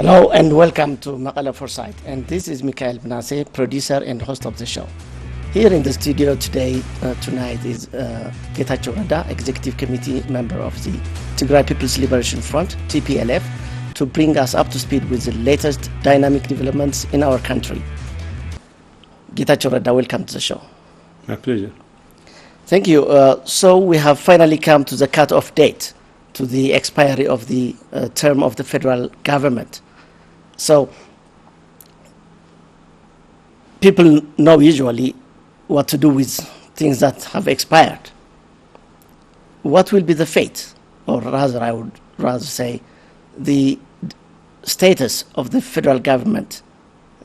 Hello and welcome to Mekelle Foresight, and this is Mekelle, producer and host of the show. Here in the studio tonight is Getachew, Reda, Executive Committee member of the Tigray People's Liberation Front, TPLF, to bring us up to speed with the latest dynamic developments in our country. Getachew, Reda, welcome to the show. My pleasure. Thank you. So we have finally come to the cut-off date, to the expiry of the term of the federal government. So people know usually what to do with things that have expired. What will be the fate, or rather I would rather say the status of the federal government,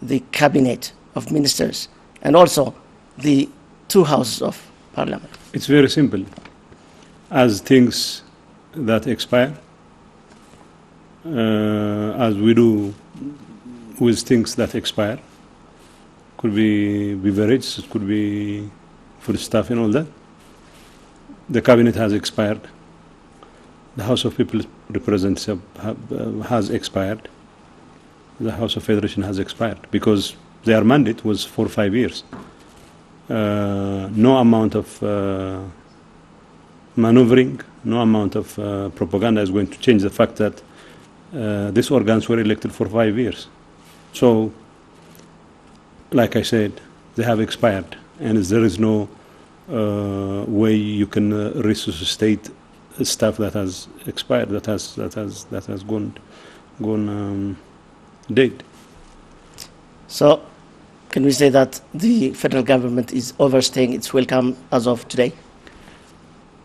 the cabinet of ministers, and also the two houses of parliament? It's very simple. As things that expire, as we do with things that expire, could be beverages, it could be food stuff and all that. The cabinet has expired. The House of People's Representatives has expired. The House of Federation has expired because their mandate was for 5 years. No amount of maneuvering, no amount of propaganda is going to change the fact that these organs were elected for 5 years. So, like I said, they have expired, and there is no way you can resuscitate stuff that has expired, that has gone dead. So, can we say that the federal government is overstaying its welcome as of today?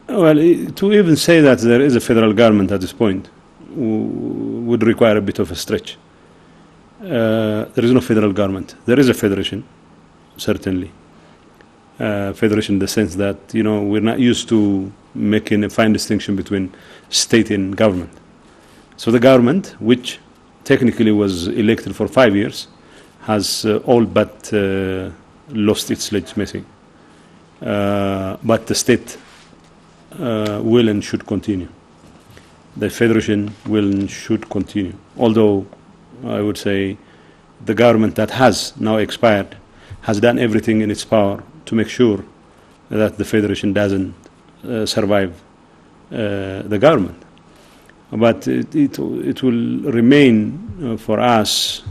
Well, to even say that there is a federal government at this point would require a bit of a stretch. There is no federal government. There is a federation, certainly. Federation in the sense that, we're not used to making a fine distinction between state and government. So the government, which technically was elected for 5 years, has all but lost its legitimacy. But the state will and should continue. The federation will and should continue. Although I would say the government that has now expired has done everything in its power to make sure that the federation doesn't survive the government. But it will remain for us,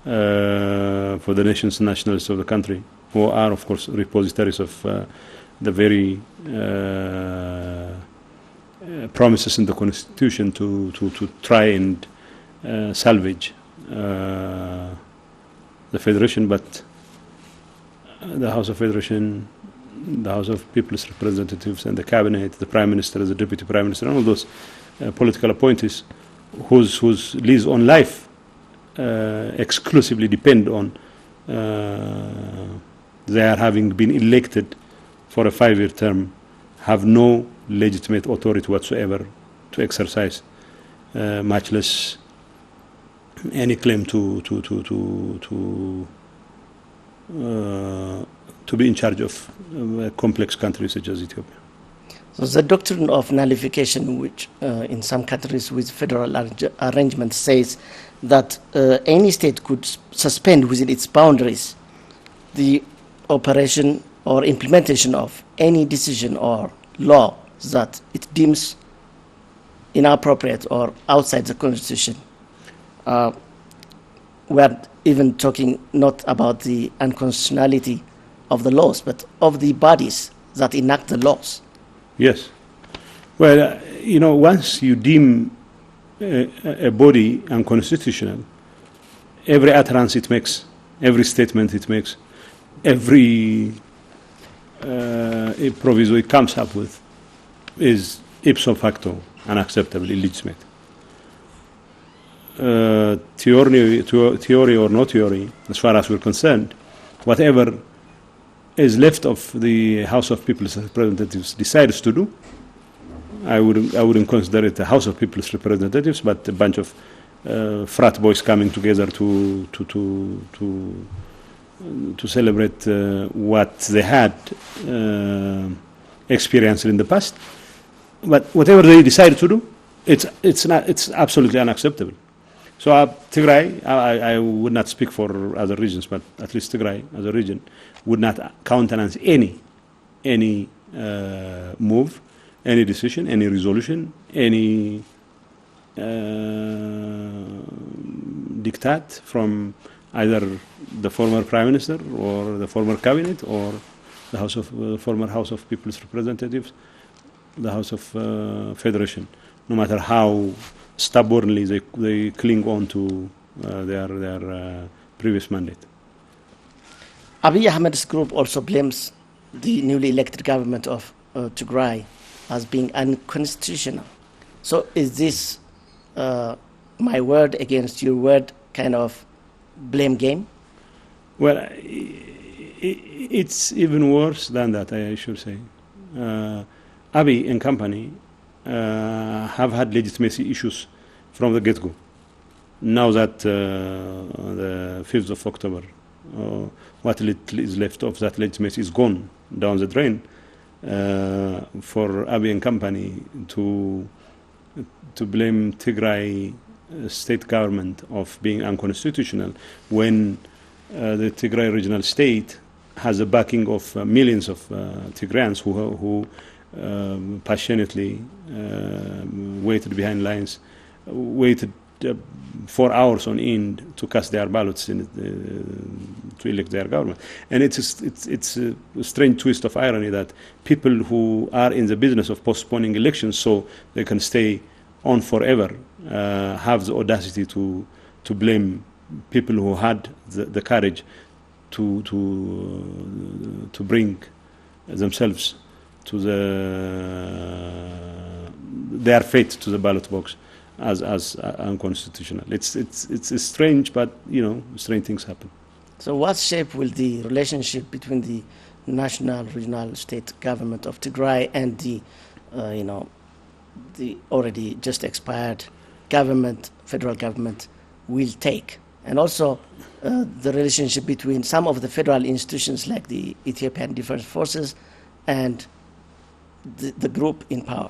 for the nationalists of the country, who are of course repositories of the very promises in the Constitution to try and salvage the Federation, but the House of Federation, the House of People's Representatives, and the Cabinet, the Prime Minister, the Deputy Prime Minister, and all those political appointees whose lease on life exclusively depend on their having been elected for a 5-year term, have no legitimate authority whatsoever to exercise, much less any claim to be in charge of a complex country such as Ethiopia. So the doctrine of nullification, which in some countries with federal arrangement says that any state could suspend within its boundaries the operation or implementation of any decision or law that it deems inappropriate or outside the Constitution. We are even talking not about the unconstitutionality of the laws, but of the bodies that enact the laws. Yes. Well, once you deem a body unconstitutional, every utterance it makes, every statement it makes, every proviso it comes up with is ipso facto unacceptable, illegitimate. Theory or no theory, as far as we're concerned, whatever is left of the House of People's Representatives decides to do, I wouldn't consider it a House of People's Representatives, but a bunch of frat boys coming together to celebrate what they had experienced in the past. But whatever they decide to do, it's absolutely unacceptable. So Tigray, I would not speak for other regions, but at least Tigray as a region would not countenance any move, any decision, any resolution, any diktat from either the former Prime Minister or the former Cabinet or the former House of People's Representatives, the House of Federation, no matter how stubbornly they cling on to their previous mandate. Abiy Ahmed's group also blames the newly elected government of Tigray as being unconstitutional. So is this my word against your word kind of blame game? Well, it's even worse than that, I should say. Abiy and company have had legitimacy issues from the get-go. Now that the 5th of October, what little is left of that legitimacy is gone down the drain, for Abiy and company to blame Tigray state government of being unconstitutional when the Tigray regional state has the backing of millions of Tigrayans who passionately waited behind lines, waited 4 hours on end to cast their ballots to elect their government. And it's a strange twist of irony that people who are in the business of postponing elections so they can stay on forever have the audacity to blame people who had the courage to bring themselves to their fate to the ballot box as unconstitutional. It's strange, but strange things happen. So what shape will the relationship between the national, regional, state government of Tigray and the already just expired government, federal government, will take? And also the relationship between some of the federal institutions like the Ethiopian Defense Forces and the group in power?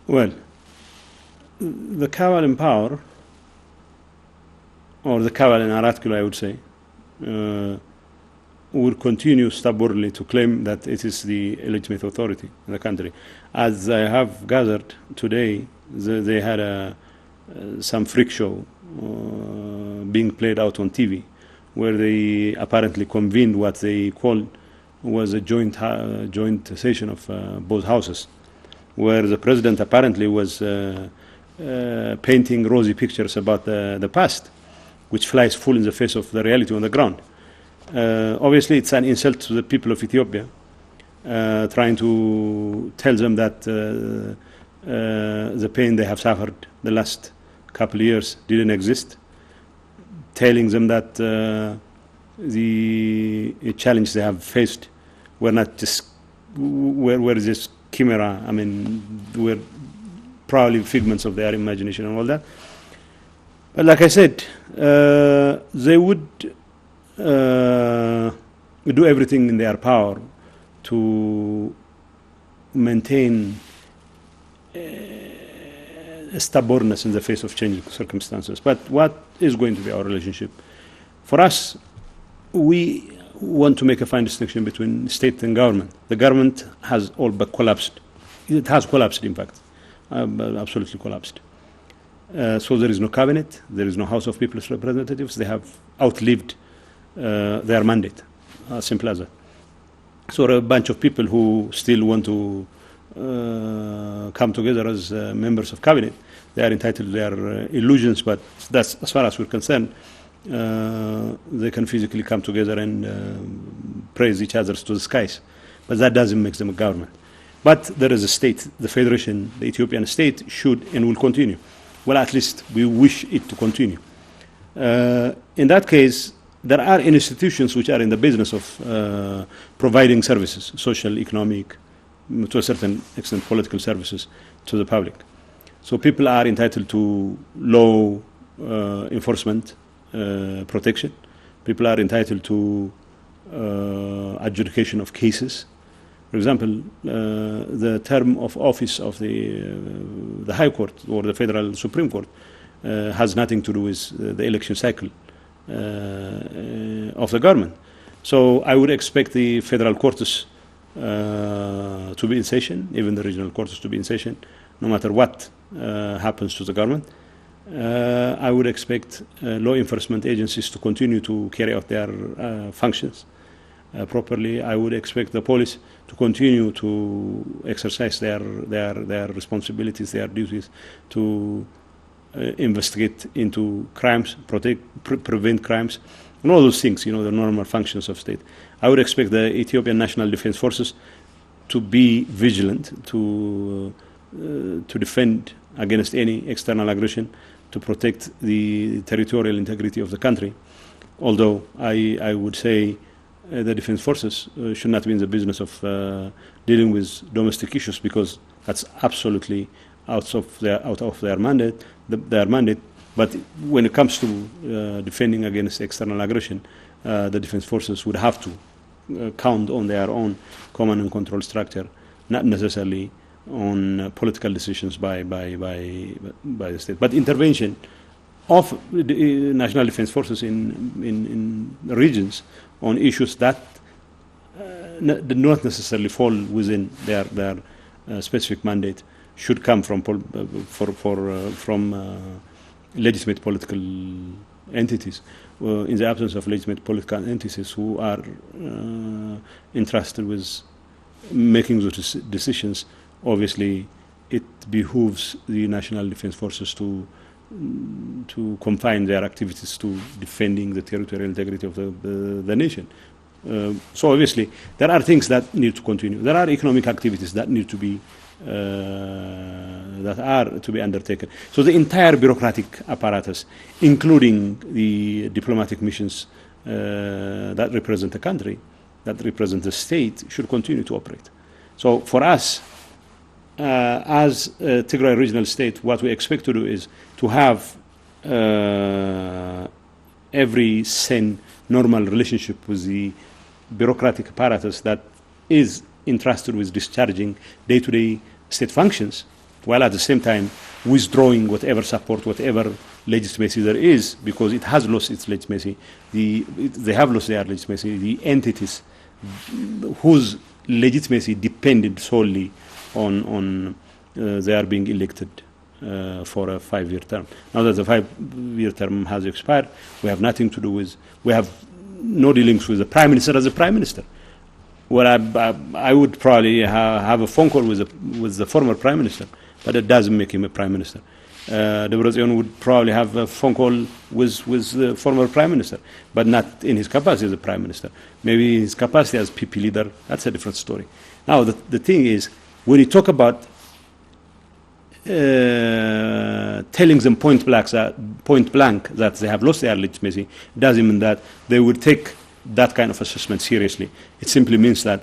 Well, the cabal in power, or the cabal in Aratkulo, I would say, will continue stubbornly to claim that it is the legitimate authority in the country. As I have gathered today, they had some freak show being played out on TV, where they apparently convened what they called was a joint session of both houses, where the president apparently was painting rosy pictures about the past, which flies full in the face of the reality on the ground. Obviously, it's an insult to the people of Ethiopia, trying to tell them that the pain they have suffered the last couple of years didn't exist, telling them that the challenge they have faced were not just were just chimera. I mean, were probably figments of their imagination and all that. But like I said, they would do everything in their power to maintain stubbornness in the face of changing circumstances. But what is going to be our relationship? For us, we want to make a fine distinction between state and government. The government has all but collapsed. It has collapsed, in fact, absolutely collapsed. So there is no cabinet, there is no House of People's Representatives. They have outlived their mandate, as simple as that. So a bunch of people who still want to come together as members of cabinet, they are entitled to their illusions, but that's, as far as we're concerned, they can physically come together and praise each other to the skies. But that doesn't make them a government. But there is a state, the federation, the Ethiopian state should and will continue. Well, at least we wish it to continue. In that case, there are institutions which are in the business of providing services, social, economic, to a certain extent political services to the public. So people are entitled to law enforcement protection. People are entitled to adjudication of cases. For example, the term of office of the High Court or the Federal Supreme Court has nothing to do with the election cycle of the government. So I would expect the federal courts to be in session, even the regional courts to be in session, no matter what happens to the government. I would expect law enforcement agencies to continue to carry out their functions properly. I would expect the police to continue to exercise their responsibilities, their duties to investigate into crimes, prevent crimes, and all those things, the normal functions of state. I would expect the Ethiopian National Defense Forces to be vigilant, to defend against any external aggression, to protect the territorial integrity of the country. Although I would say the defense forces should not be in the business of dealing with domestic issues, because that's absolutely out of their mandate. But when it comes to defending against external aggression, the defense forces would have to count on their own command and control structure, not necessarily on political decisions by the state. But intervention of the national defense forces in regions on issues that do not necessarily fall within their specific mandate should come from legitimate political entities. In the absence of legitimate political entities who are entrusted with making those decisions, obviously it behooves the national defense forces to confine their activities to defending the territorial integrity of the nation. So obviously there are things that need to continue. There are economic activities that need to be undertaken. So the entire bureaucratic apparatus, including the diplomatic missions that represent the country, that represent the state, should continue to operate. So for us, as a Tigray regional state, what we expect to do is to have every sane, normal relationship with the bureaucratic apparatus that is entrusted with discharging day-to-day state functions, while at the same time withdrawing whatever support, whatever legitimacy there is, because it has lost its legitimacy. They have lost their legitimacy. The entities whose legitimacy depended solely on they are being elected for a 5-year term. Now that the 5-year term has expired, we have nothing to do with, we have no dealings with the Prime Minister as a Prime Minister. Well, I would probably have a phone call with the former Prime Minister, but it doesn't make him a Prime Minister. Debretsion would probably have a phone call with the former Prime Minister, but not in his capacity as a Prime Minister. Maybe in his capacity as PP leader, that's a different story. Now, the thing is, when you talk about telling them point blank that they have lost their legitimacy, it doesn't mean that they would take that kind of assessment seriously. It simply means that,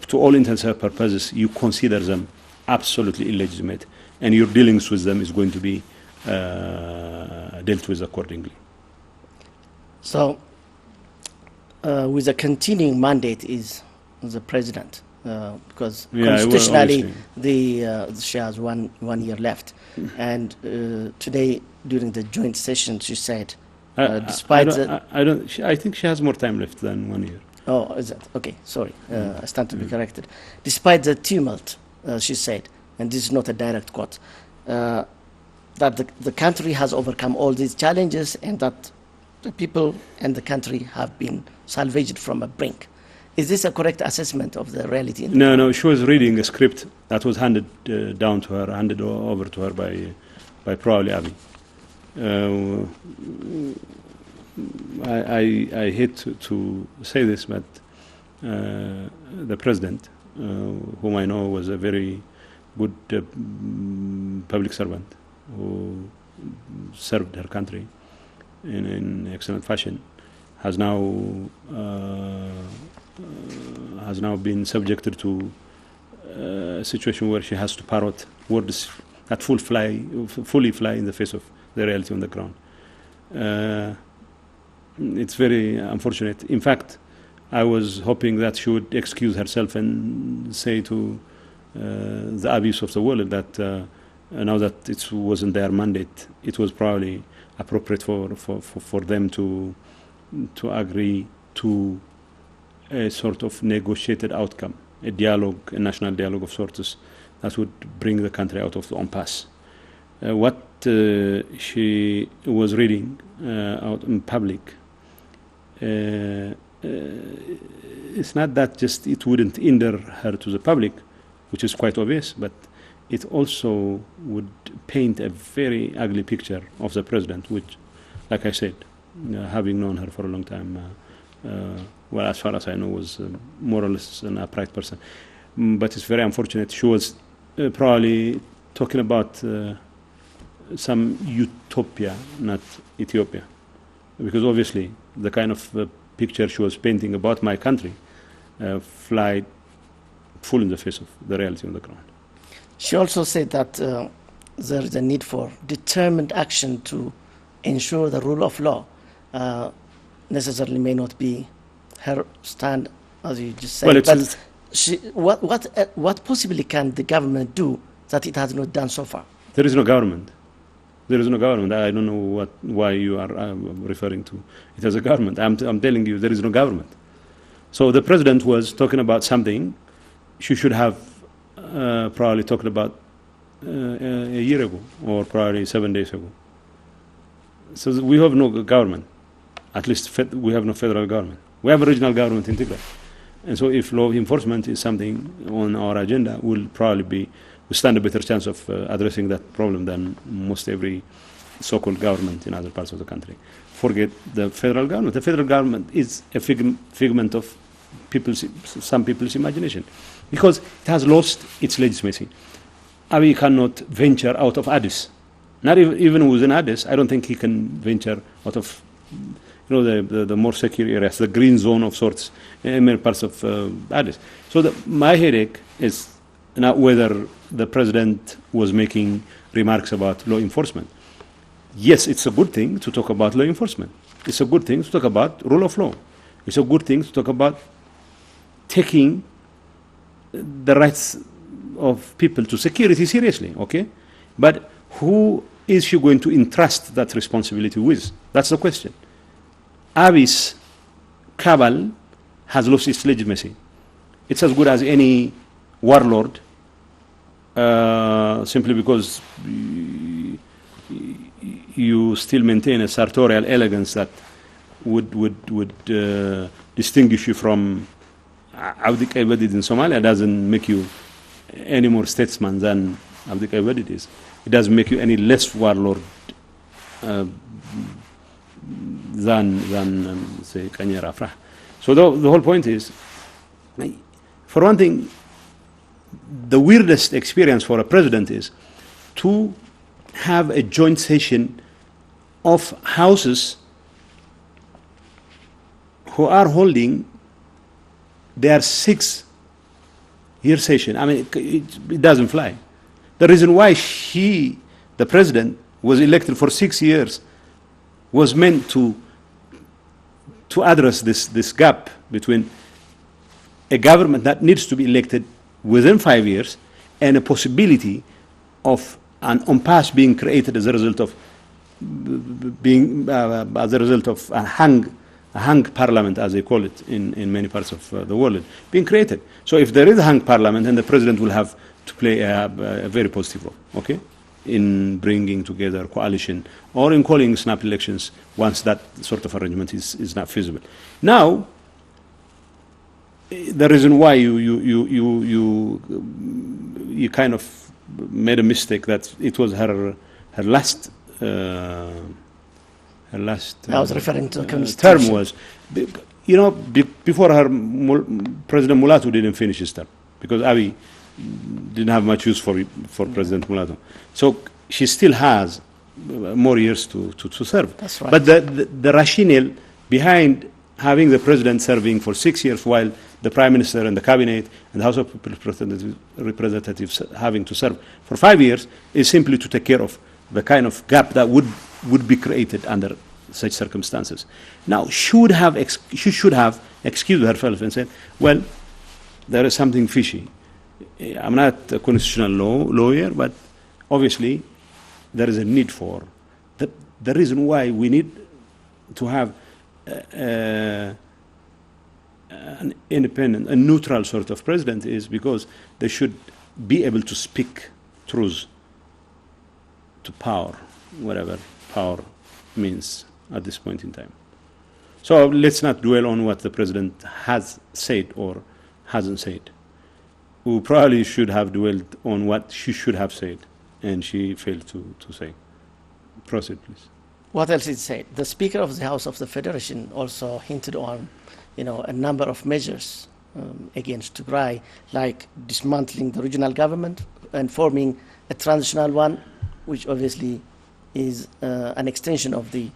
to all intents and purposes, you consider them absolutely illegitimate, and your dealings with them is going to be dealt with accordingly. So, with a continuing mandate is the president, because constitutionally she has one year left, and today during the joint session she said, despite I think she has more time left than 1 year. Oh, is that okay? Sorry, I stand to be corrected. Despite the tumult, she said, and this is not a direct quote, that the country has overcome all these challenges, and that the people and the country have been salvaged from a brink. Is this a correct assessment of the reality? No, she was reading a script that was handed over to her by probably Abiy. I hate to say this, but the president, whom I know was a very good public servant who served her country in excellent fashion, has now been subjected to a situation where she has to parrot words that fully fly in the face of the reality on the ground. It's very unfortunate. In fact, I was hoping that she would excuse herself and say to the abuse of the world that now that it wasn't their mandate, it was probably appropriate for them to agree to a sort of negotiated outcome, a dialogue, a national dialogue of sorts that would bring the country out of the impasse. What she was reading out in public, it's not that just it wouldn't hinder her to the public, which is quite obvious, but it also would paint a very ugly picture of the president, which, like I said, having known her for a long time, well, as far as I know, was more or less an upright person. But it's very unfortunate. She was probably talking about some utopia, not Ethiopia, because obviously the kind of picture she was painting about my country fly full in the face of the reality on the ground. She also said that there is a need for determined action to ensure the rule of law. Necessarily may not be her stand, as you just said. Well, but what possibly can the government do that it has not done so far? There is no government. There is no government. I don't know why you are referring to it as a government. I'm telling you, there is no government. So the president was talking about something she should have probably talked about a year ago, or probably 7 days ago. So we have no government. At least we have no federal government. We have a regional government in Tigray. And so if law enforcement is something on our agenda, we stand a better chance of addressing that problem than most every so-called government in other parts of the country. Forget the federal government. The federal government is a figment of some people's imagination, because it has lost its legitimacy. Abiy cannot venture out of Addis. Not even within Addis, I don't think he can venture out of the more secure areas, the green zone of sorts in many parts of Addis. So my headache is not whether the president was making remarks about law enforcement. Yes, it's a good thing to talk about law enforcement. It's a good thing to talk about rule of law. It's a good thing to talk about taking the rights of people to security seriously, okay? But who is she going to entrust that responsibility with? That's the question. Abiy's cabal has lost its legitimacy. It's as good as any warlord, simply because you still maintain a sartorial elegance that would distinguish you from Abdi Qaybadid in Somalia. Doesn't make you any more statesman than Abdi Qaybadid is. It doesn't make you any less warlord than say Kanye Rafrah. So the whole point is, for one thing, the weirdest experience for a president is to have a joint session of houses who are holding their 6-year session. I mean, it doesn't fly. The reason why the president, was elected for 6 years was meant to address this gap between a government that needs to be elected within 5 years and a possibility of an impasse being created as a result of a hung parliament, as they call it in many parts of the world, being created. So if there is a hung parliament, then the president will have to play a very positive role, okay, in bringing together coalition or in calling snap elections once that sort of arrangement is not feasible. Now, the reason why you kind of made a mistake that it was her last I was referring to the communist term was, before her, President Mulatu didn't finish his term because Abiy didn't have much use for President Mulatu. So she still has more years to serve. That's right. But the rationale behind having the president serving for 6 years while the prime minister and the cabinet and the House of Representatives having to serve for 5 years is simply to take care of the kind of gap that would be created under such circumstances. Now, she should have excused herself and said, well, there is something fishy. I'm not a constitutional lawyer, but obviously there is a need for the reason why we need to have an independent, a neutral sort of president is because they should be able to speak truth to power, whatever power means at this point in time. So let's not dwell on what the president has said or hasn't said. We probably should have dwelled on what she should have said, and she failed to say. Proceed, please. What else is said? The Speaker of the House of the Federation also hinted on, a number of measures against Tigray, like dismantling the regional government and forming a transitional one, which obviously is an extension of the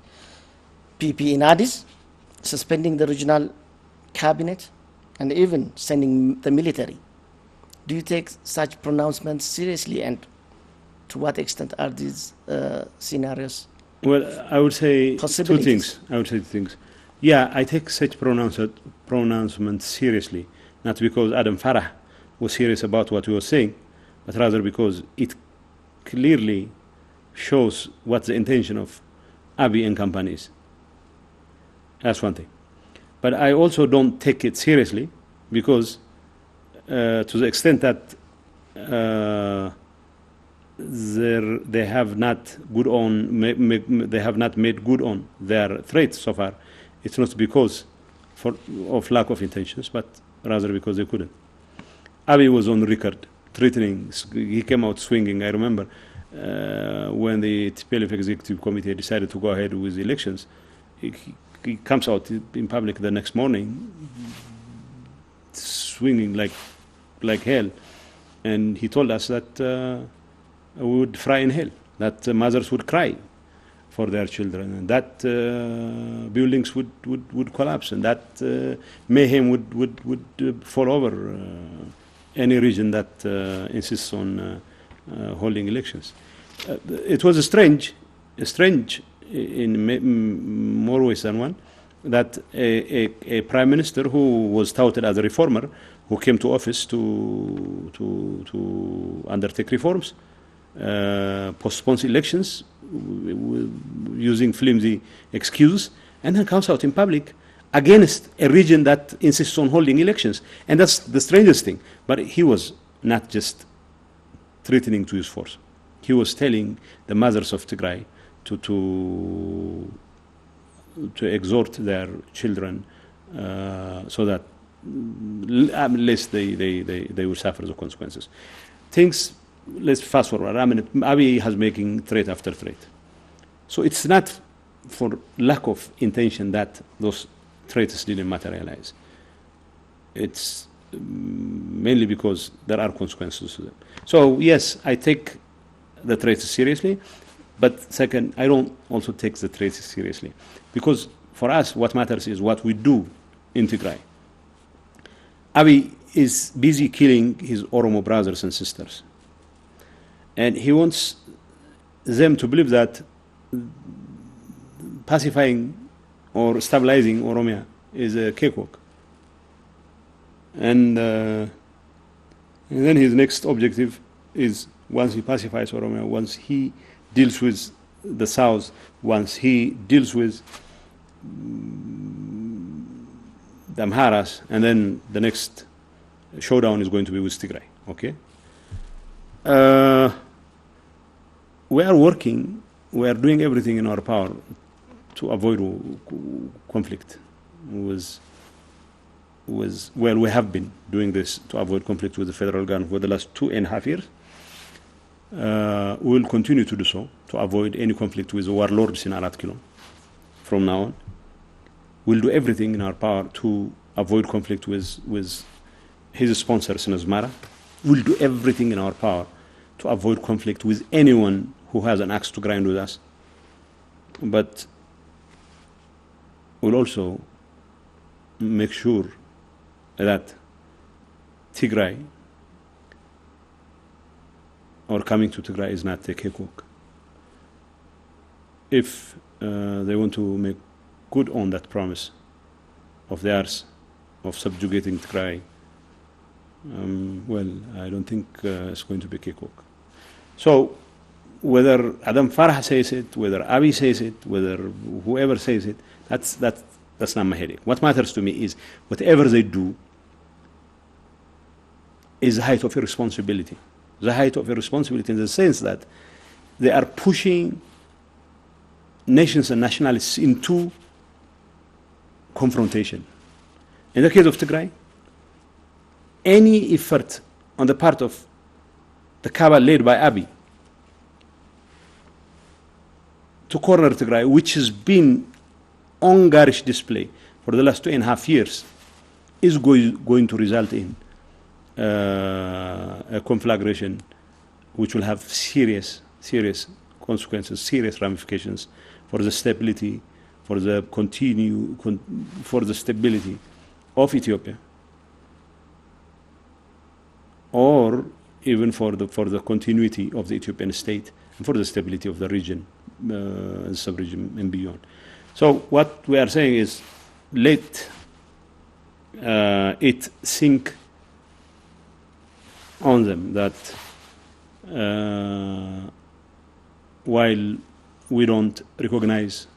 PP in Addis, suspending the regional cabinet, and even sending the military. Do you take such pronouncements seriously, and to what extent are these scenarios? Well, I would say two things. Yeah, I take such pronouncements seriously, not because Adam Farah was serious about what he was saying, but rather because it clearly shows what the intention of Abiy and company is. That's one thing. But I also don't take it seriously because to the extent that they have not made good on their threats so far, it's not because of lack of intentions, but rather because they couldn't. Abiy was on record threatening. He came out swinging. I remember when the TPLF executive committee decided to go ahead with the elections, he comes out in public the next morning swinging like hell, and he told us that we would fry in hell, that mothers would cry for their children, and that buildings would collapse, and that mayhem would fall over any region that insists on holding elections. It was strange in more ways than one, that a prime minister who was touted as a reformer, who came to office to undertake reforms, postpones elections using flimsy excuses, and then comes out in public against a region that insists on holding elections. And that's the strangest thing. But he was not just threatening to use force. He was telling the mothers of Tigray to exhort their children so that unless they will suffer the consequences. Let's fast forward. Abiy has making threat after threat. So it's not for lack of intention that those threats didn't materialize. It's mainly because there are consequences to them. So yes, I take the threats seriously, but second, I don't also take the threats seriously, because for us what matters is what we do in Tigray. Abiy is busy killing his Oromo brothers and sisters, and he wants them to believe that pacifying or stabilizing Oromia is a cakewalk. And then his next objective is, once he pacifies Oromia, once he deals with the South, once he deals with the Amharas, and then the next showdown is going to be with Tigray. Okay? We are working, we are doing everything in our power to avoid conflict we have been doing this to avoid conflict with the federal government for the last 2.5 years. We will continue to do so to avoid any conflict with the warlords in Arat Kilo from now on. We'll do everything in our power to avoid conflict with his sponsors in Asmara. We'll do everything in our power to avoid conflict with anyone who has an axe to grind with us. But we'll also make sure that Tigray, or coming to Tigray, is not a cakewalk. If they want to make good on that promise of theirs of subjugating Tigray, well, I don't think it's going to be a cakewalk. So whether Adam Farah says it, whether Abiy says it, whether whoever says it, that's not my headache. What matters to me is whatever they do is the height of irresponsibility. The height of irresponsibility in the sense that they are pushing nations and nationalities into confrontation. In the case of Tigray, any effort on the part of the cabal led by Abiy to corner Tigray, which has been on garish display for the last 2.5 years, is going to result in a conflagration which will have serious consequences, serious ramifications for the stability, for the stability of Ethiopia, or even for the continuity of the Ethiopian state and for the stability of the region, sub-region and beyond. So what we are saying is, let it sink on them that while we don't recognize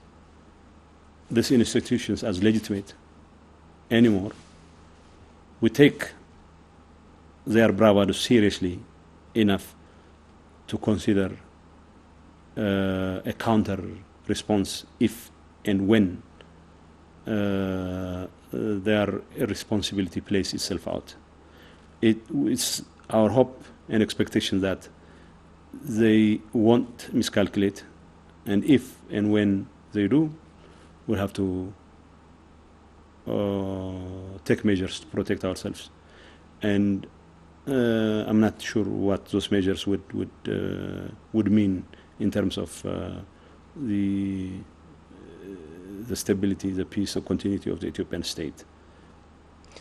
these institutions as legitimate anymore, we take their bravado seriously enough to consider a counter response if and when their irresponsibility plays itself out. It's our hope and expectation that they won't miscalculate, and if and when they do, we'll have to take measures to protect ourselves. And I'm not sure what those measures would mean in terms of the stability, the peace, the continuity of the Ethiopian state.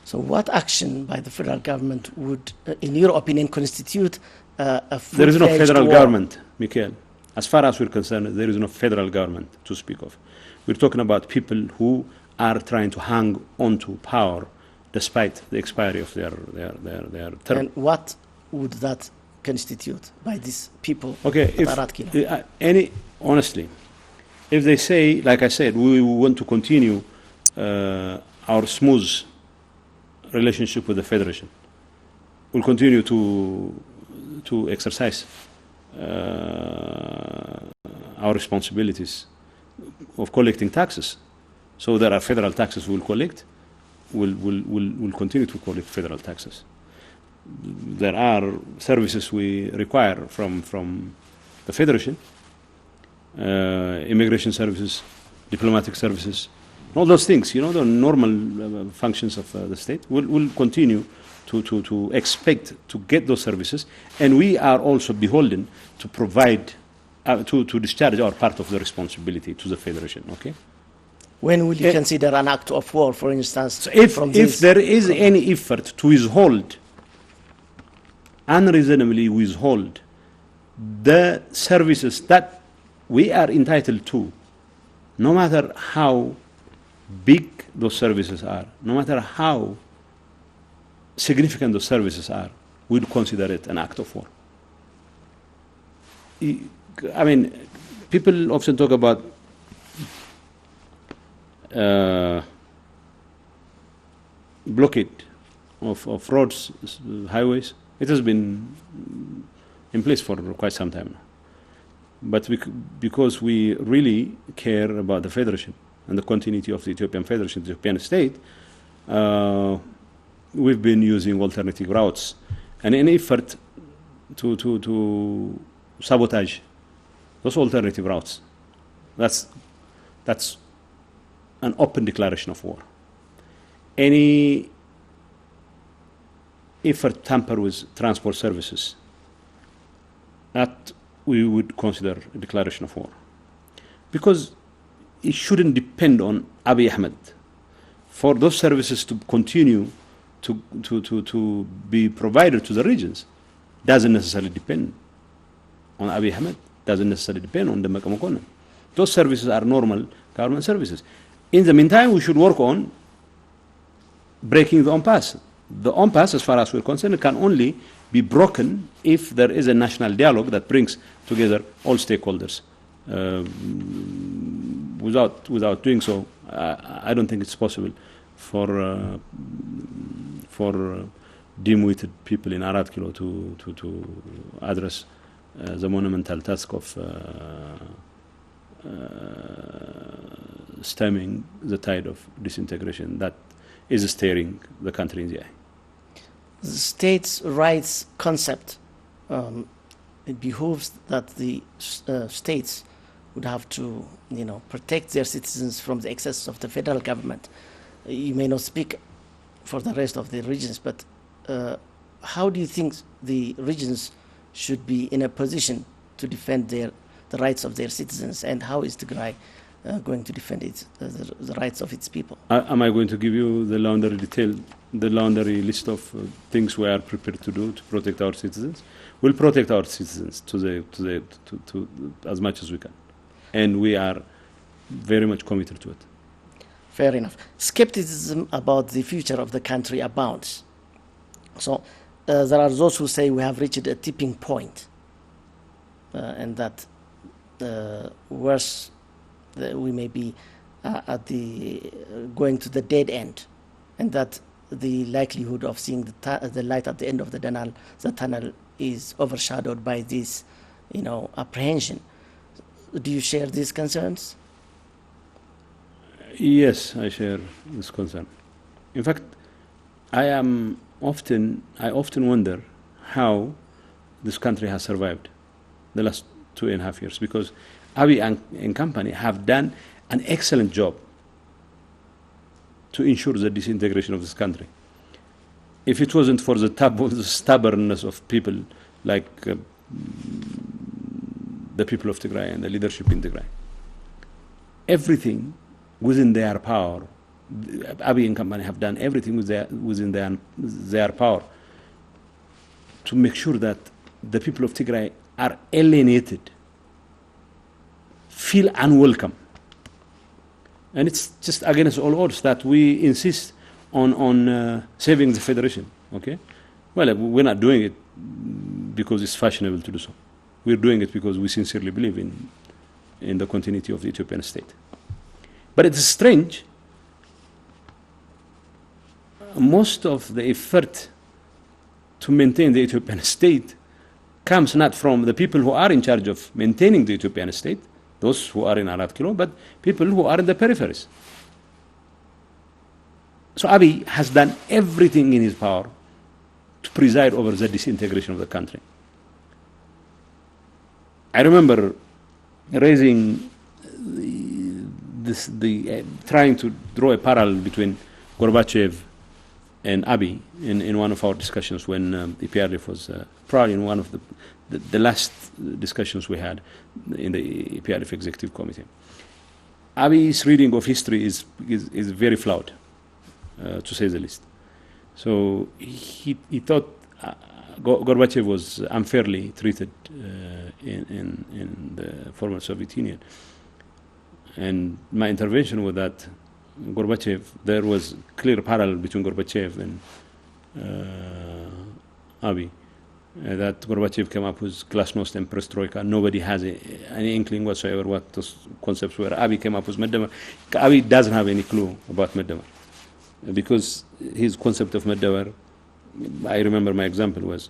So what action by the federal government would, in your opinion, constitute a full-fledged war? There is no federal government, Mekelle. As far as we're concerned, there is no federal government to speak of. We're talking about people who are trying to hang on to power despite the expiry of their term. And what would that constitute by these people? Okay, honestly, if they say, like I said, we want to continue our smooth relationship with the Federation, we'll continue to exercise our responsibilities of collecting taxes. So there are federal taxes we'll collect. We'll continue to collect federal taxes. There are services we require from the Federation, immigration services, diplomatic services, all those things, the normal functions of the state. We'll continue to expect to get those services, and we are also beholden to provide, to discharge our part of the responsibility to the Federation, okay? When will you consider an act of war, for instance? So if there is any effort to withhold, unreasonably withhold, the services that we are entitled to, no matter how big those services are, no matter how significant those services are, we'd consider it an act of war. I mean, people often talk about blockade of roads, highways. It has been in place for quite some time now. But because we really care about the Federation and the continuity of the Ethiopian Federation, the Ethiopian state, we've been using alternative routes. And any effort to sabotage those alternative routes, that's an open declaration of war. Any effort to tamper with transport services, that we would consider a declaration of war. Because it shouldn't depend on Abiy Ahmed. For those services to continue to be provided to the regions doesn't necessarily depend on Abiy Ahmed, doesn't necessarily depend on the Mekelle. Those services are normal government services. In the meantime, we should work on breaking the impasse. The impasse, as far as we're concerned, can only be broken if there is a national dialogue that brings together all stakeholders. Without doing so, I don't think it's possible for dim-witted people in Arat Kilo to address the monumental task of stemming the tide of disintegration that is staring the country in the eye. The states' rights concept, it behooves that the states would have to, protect their citizens from the excesses of the federal government. You may not speak for the rest of the regions, but how do you think the regions should be in a position to defend the rights of their citizens, and how is Tigray going to defend the rights of its people? Am I going to give you the laundry list of things we are prepared to do to protect our citizens? We'll protect our citizens to as much as we can, and we are very much committed to it. Fair enough. Skepticism about the future of the country abounds. So there are those who say we have reached a tipping point, and that worse, we may be going to the dead end, and that the likelihood of seeing the light at the end of the tunnel is overshadowed by this, apprehension. Do you share these concerns? Yes, I share this concern. In fact, I often wonder how this country has survived the last 2.5 years, because Abiy and company have done an excellent job to ensure the disintegration of this country. If it wasn't for the stubbornness of people like the people of Tigray and the leadership in Tigray, everything within their power, Abiy and company have done everything within their power to make sure that the people of Tigray are alienated, feel unwelcome. And it's just against all odds that we insist on saving the federation. Okay? Well, we're not doing it because it's fashionable to do so. We're doing it because we sincerely believe in the continuity of the Ethiopian state. But it's strange. Most of the effort to maintain the Ethiopian state comes not from the people who are in charge of maintaining the Ethiopian state, those who are in Arat Kilo, but people who are in the peripheries. So Abiy has done everything in his power to preside over the disintegration of the country. I remember raising trying to draw a parallel between Gorbachev and Abiy in one of our discussions when the TPLF was probably in one of the last discussions we had in the TPLF executive committee. Abiy's reading of history is very flawed, to say the least. So he thought Gorbachev was unfairly treated in the former Soviet Union. And my intervention was that Gorbachev, there was clear parallel between Gorbachev and Abiy. That Gorbachev came up with glasnost and perestroika. Nobody has any inkling whatsoever what those concepts were. Abiy came up with Medamar. Abiy doesn't have any clue about Medamar, because his concept of Medamar, I remember my example was,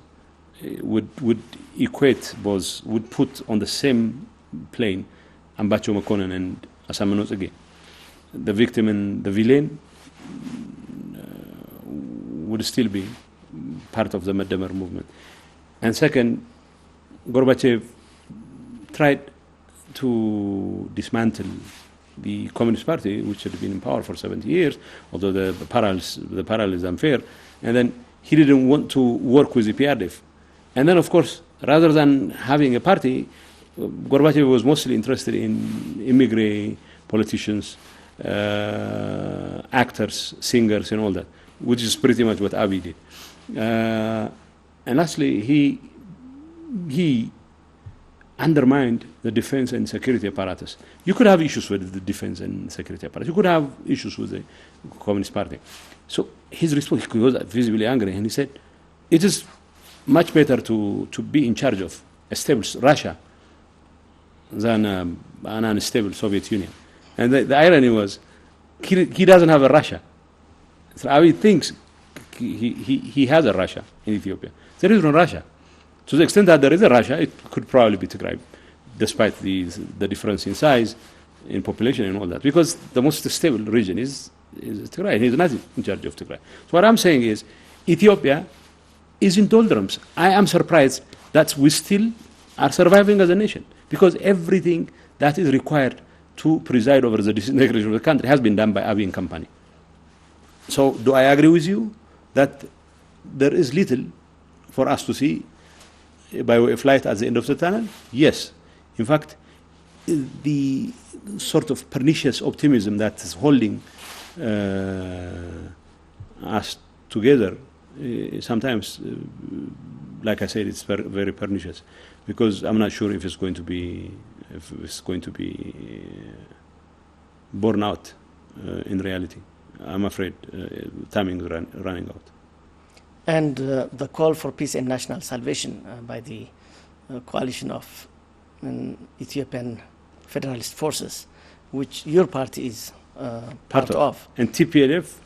would equate both, would put on the same plane Ambacho Makonnen and Asamano Tsege. The victim and the villain would still be part of the Medamar movement. And second, Gorbachev tried to dismantle the Communist Party, which had been in power for 70 years, although the parallel is unfair. And then he didn't want to work with the PRDF. And then, of course, rather than having a party, Gorbachev was mostly interested in immigrant politicians, actors, singers, and all that, which is pretty much what Abiy did. And lastly, he undermined the defense and security apparatus. You could have issues with the defense and security apparatus. You could have issues with the Communist Party. So his response, he was visibly angry, and he said, it is much better to be in charge of a stable Russia than an unstable Soviet Union. And the irony was, he doesn't have a Russia. So Abiy thinks he has a Russia in Ethiopia. There is no Russia. To the extent that there is a Russia, it could probably be Tigray, despite the difference in size, in population and all that. Because the most stable region is Tigray. He is not in charge of Tigray. So what I'm saying is, Ethiopia is in doldrums. I am surprised that we still are surviving as a nation, because everything that is required to preside over the disintegration of the country has been done by Abiy and company. So do I agree with you that there is little for us to see by way of light at the end of the tunnel? Yes. In fact, the sort of pernicious optimism that is holding us together, sometimes, like I said, it's very, very pernicious, because I'm not sure if it's going to be borne out in reality. I'm afraid timing is running out. And the call for peace and national salvation by the coalition of Ethiopian federalist forces, which your party is part of. And TPLF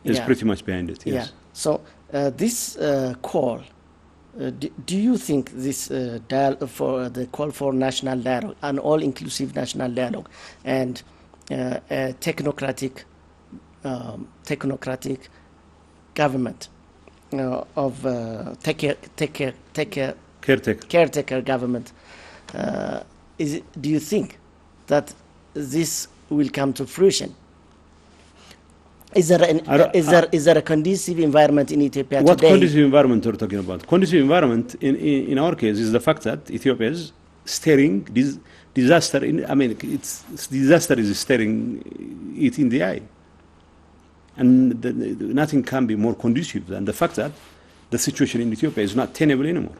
is pretty much behind it, yes. Yeah. So this call, do you think this for the call for national dialogue, an all-inclusive national dialogue, and a technocratic government of caretaker government, do you think that this will come to fruition? Is there a conducive environment in Ethiopia what today? What conducive environment are we talking about? Conducive environment in our case is the fact that Ethiopia is staring disaster disaster is staring it in the eye. And nothing can be more conducive than the fact that the situation in Ethiopia is not tenable anymore.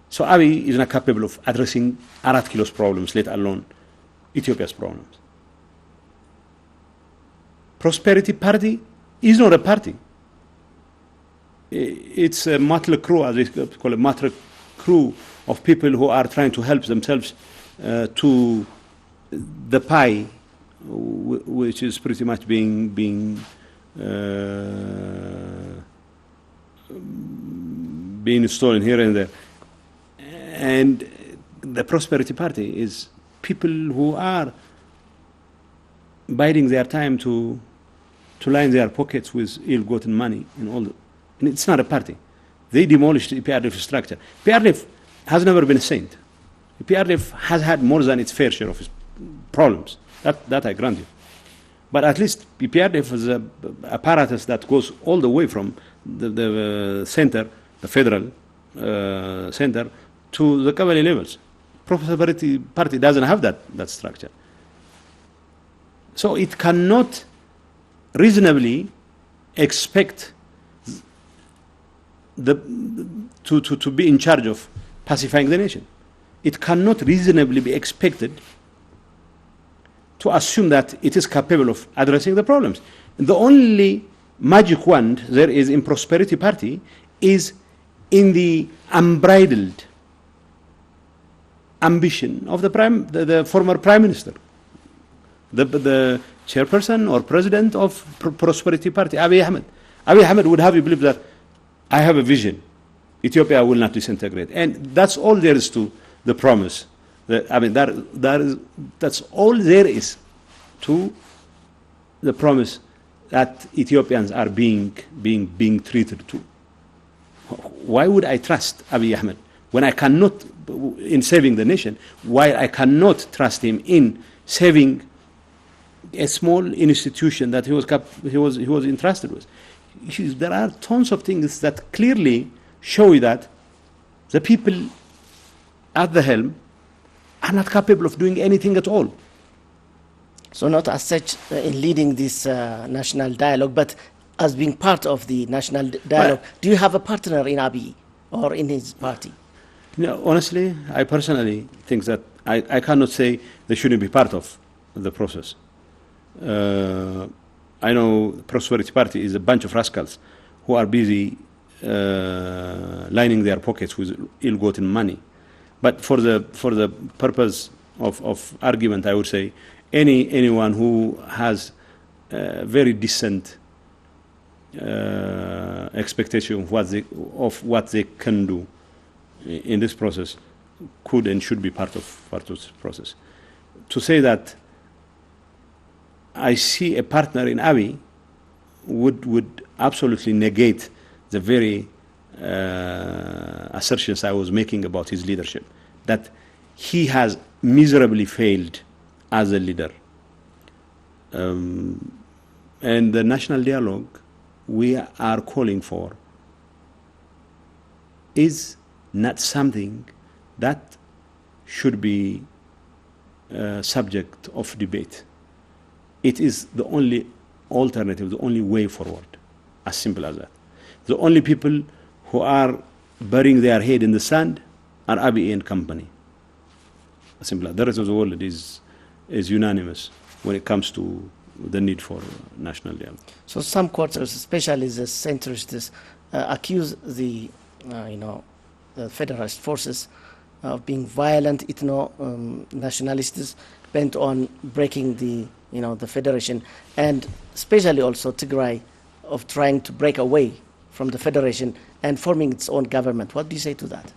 So Abiy is not capable of addressing Arat Kilo's problems, let alone Ethiopia's problems. Prosperity Party is not a party. It's a motley crew, as they call it, motley crew of people who are trying to help themselves to the pie, which is pretty much being stolen here and there. And the Prosperity Party is people who are biding their time to line their pockets with ill-gotten money and all. And it's not a party. They demolished the PRF structure. PRF has never been a saint. The PRF has had more than its fair share of its problems. That I grant you. But at least PRF is an apparatus that goes all the way from the center, the federal center, to the cavalry levels. Prosperity Party doesn't have that structure. So it cannot reasonably expect to be in charge of pacifying the nation. It cannot reasonably be expected to assume that it is capable of addressing the problems. The only magic wand there is in Prosperity Party is in the unbridled ambition of the former Prime Minister, the chairperson or president of Prosperity Party, Abiy Ahmed. Abiy Ahmed would have you believe that I have a vision, Ethiopia will not disintegrate, and that's all there is to the promise. That's all there is to the promise that Ethiopians are being treated to. Why would I trust Abiy Ahmed when I cannot, in saving the nation, why I cannot trust him in saving a small institution that he was entrusted with? There are tons of things that clearly show that the people at the helm are not capable of doing anything at all. So not as such in leading this national dialogue, but as being part of the national dialogue. Do you have a partner in Abiy or in his party? No, honestly, I personally think that I cannot say they shouldn't be part of the process. I know the Prosperity Party is a bunch of rascals who are busy lining their pockets with ill-gotten money. But for the purpose of argument, I would say anyone who has very decent expectation of what they can do in this process could and should be part of this process. To say that I see a partner in Abiy would absolutely negate the very assertions I was making about his leadership, that he has miserably failed as a leader. And the national dialogue we are calling for is not something that should be subject of debate. It is the only alternative, the only way forward, as simple as that. The only people who are burying their head in the sand are Abiy and company. As simple as that. The rest of the world is unanimous when it comes to the need for national dialogue. So some quarters, especially the centrists, accuse the the federalist forces of being violent ethno-nationalists bent on breaking the federation, and especially also Tigray of trying to break away from the federation and forming its own government. What do you say to that?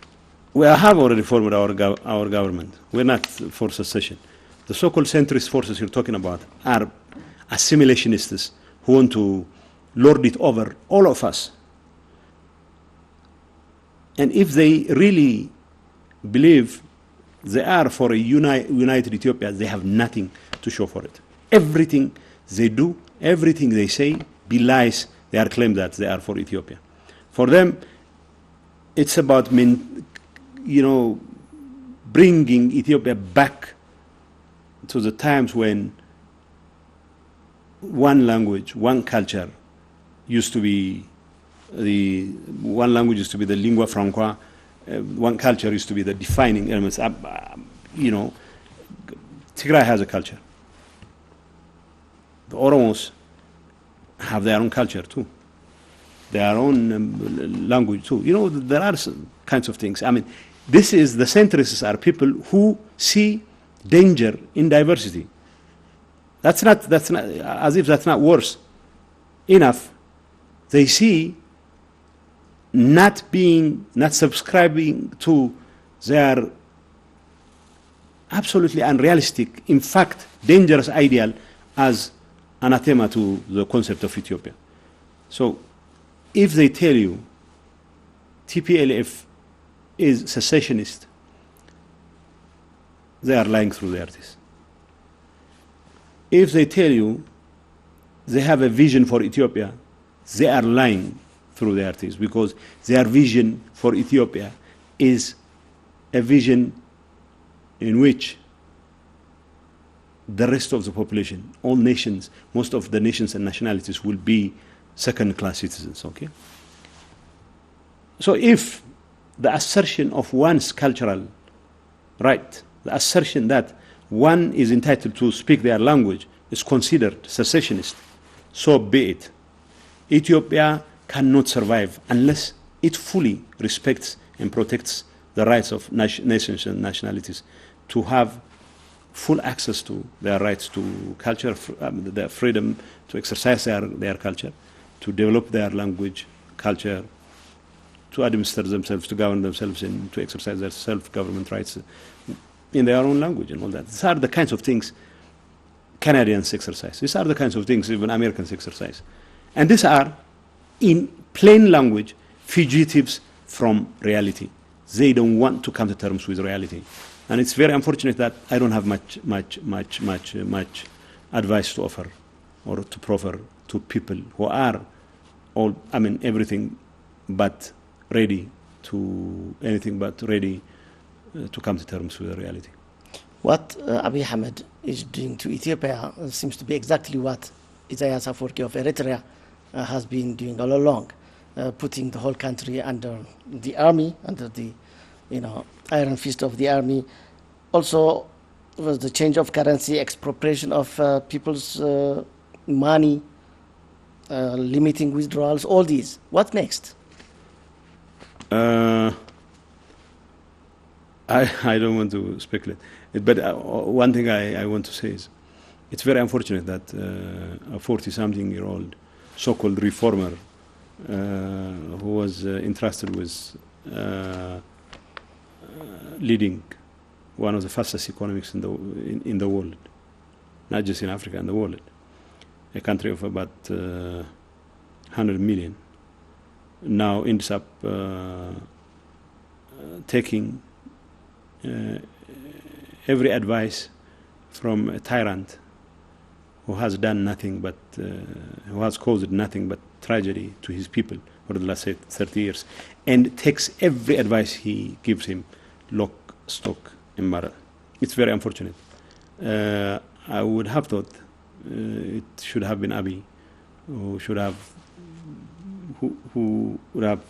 We have already formed our government. We're not for secession. The so-called centrist forces you're talking about are assimilationists who want to lord it over all of us. And if they really believe they are for a united Ethiopia, they have nothing to show for it. Everything they do, everything they say belies their claim that they are for Ethiopia. For them, it's about bringing Ethiopia back to the times when one language, one culture used to be the lingua franca, one culture used to be the defining elements. Tigray has a culture. The Oromos have their own culture too, their own language too. There are kinds of things. I mean, the centrists are people who see danger in diversity. That's not as if that's not worse enough. They see not subscribing to their absolutely unrealistic, in fact, dangerous ideal as anathema to the concept of Ethiopia. So, if they tell you TPLF is secessionist, they are lying through their teeth. If they tell you they have a vision for Ethiopia, they are lying through their teeth, because their vision for Ethiopia is a vision in which the rest of the population, all nations, most of the nations and nationalities will be second-class citizens, okay? So if the assertion of one's cultural right, the assertion that one is entitled to speak their language is considered secessionist, so be it. Ethiopia cannot survive unless it fully respects and protects the rights of nations and nationalities to have full access to their rights to culture, their freedom to exercise their culture, to develop their language, culture, to administer themselves, to govern themselves, and to exercise their self-government rights in their own language and all that. These are the kinds of things Canadians exercise. These are the kinds of things even Americans exercise. And these are, in plain language, fugitives from reality. They don't want to come to terms with reality. And it's very unfortunate that I don't have much advice to offer or to proffer to people who are everything but ready to come to terms with the reality. What Abiy Ahmed is doing to Ethiopia seems to be exactly what Isaias Afwerki of Eritrea has been doing all along, putting the whole country under the army, under the iron fist of the army. Also, was the change of currency, expropriation of people's money, limiting withdrawals, all these. What next? I don't want to speculate, but one thing I want to say is, it's very unfortunate that a 40-something-year-old so-called reformer who was entrusted with leading one of the fastest economies in the world, not just in Africa, in the world, a country of about 100 million, now ends up taking every advice from a tyrant who has done nothing but, who has caused nothing but tragedy to his people for the last 30 years, and takes every advice he gives him, lock, stock, and barrel. It's very unfortunate. I would have thought it should have been Abiy who would have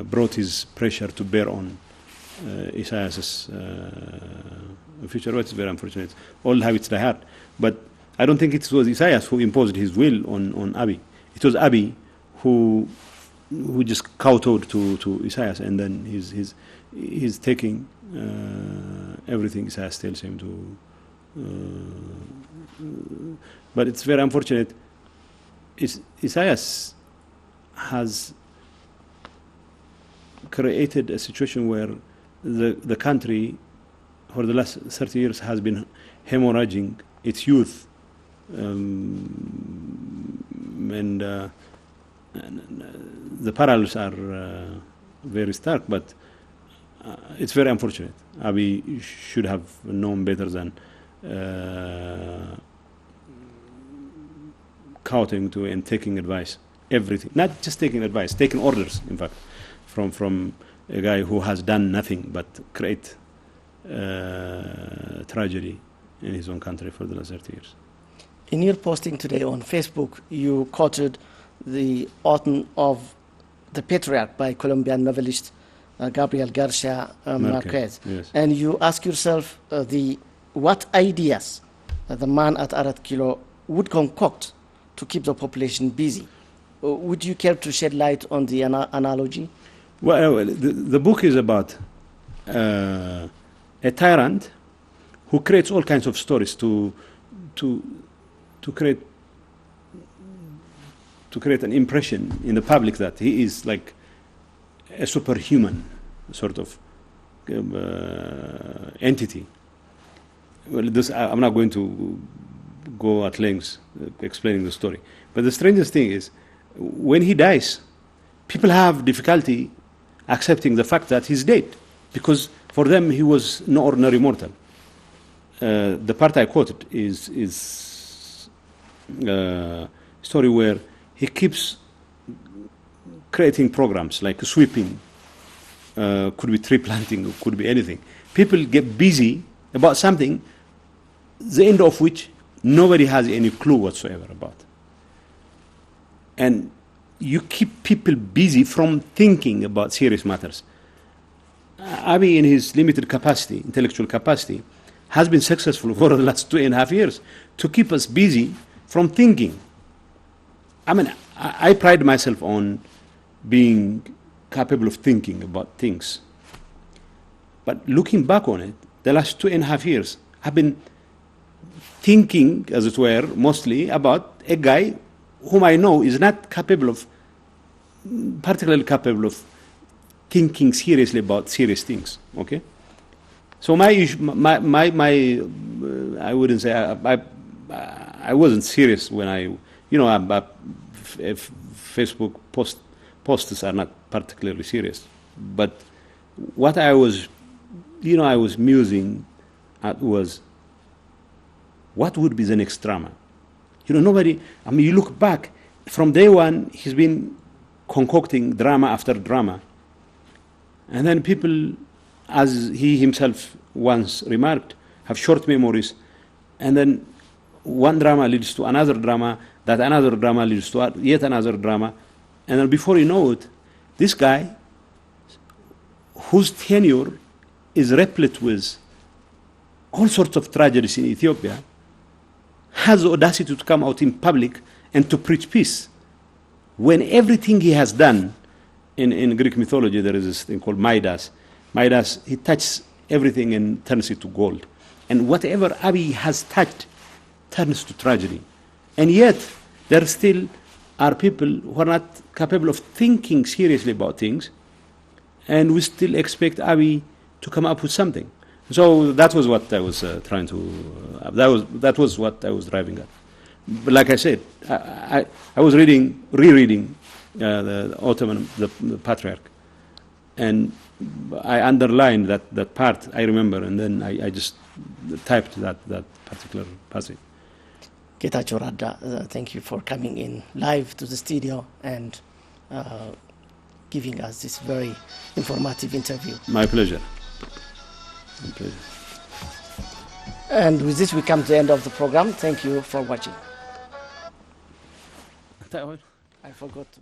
brought his pressure to bear on Isaias's future. It's very unfortunate. All habits die hard. But I don't think it was Isaias who imposed his will on Abiy. It was Abiy who just kowtowed to Isaias, and then he's taking everything Isaias tells him to. But it's very unfortunate. Isaias has created a situation where the country for the last 30 years has been hemorrhaging its youth, and the parallels are very stark, but it's very unfortunate. Abiy should have known better than kowtowing to and taking advice, everything. Not just taking advice, taking orders, in fact, from a guy who has done nothing but create tragedy in his own country for the last 30 years. In your posting today on Facebook, you quoted the author of The Patriarch by Colombian novelist Gabriel Garcia Marquez. Yes. And you ask yourself what ideas the man at Arat Kilo would concoct to keep the population busy. Would you care to shed light on the analogy? Well, the book is about a tyrant who creates all kinds of stories to create an impression in the public that he is like a superhuman sort of entity. Well, I'm not going to go at length explaining the story. But the strangest thing is, when he dies, people have difficulty accepting the fact that he's dead, because for them he was no ordinary mortal. The part I quoted is a story where he keeps creating programs like sweeping, could be tree planting, could be anything. People get busy about something, the end of which nobody has any clue whatsoever about. And you keep people busy from thinking about serious matters. Abiy, in his limited capacity, intellectual capacity, has been successful for the last 2.5 years to keep us busy from thinking. I mean, I pride myself on being capable of thinking about things. But looking back on it, the last 2.5 years, I've been thinking, as it were, mostly about a guy whom I know is not particularly capable of thinking seriously about serious things. Okay, so my I wouldn't say I wasn't serious when Facebook posts are not particularly serious, but what I was musing at was, what would be the next drama? Nobody, you look back, from day one, he's been concocting drama after drama. And then people, as he himself once remarked, have short memories. And then one drama leads to another drama, that another drama leads to yet another drama. And then before you know it, this guy, whose tenure is replete with all sorts of tragedies in Ethiopia, has the audacity to come out in public and to preach peace, when everything he has done in Greek mythology, there is this thing called Midas. Midas, he touches everything and turns it to gold. And whatever Abiy has touched turns to tragedy. And yet, there still are people who are not capable of thinking seriously about things, and we still expect Abiy to come up with something. So that was what I was trying to, that was what I was driving at. But like I said, I was rereading the Ottoman, the patriarch, and I underlined that part, I remember, and then I just typed that particular passage. Getachew Reda, thank you for coming in live to the studio and giving us this very informative interview. My pleasure. My pleasure. And with this, we come to the end of the program. Thank you for watching. I forgot to...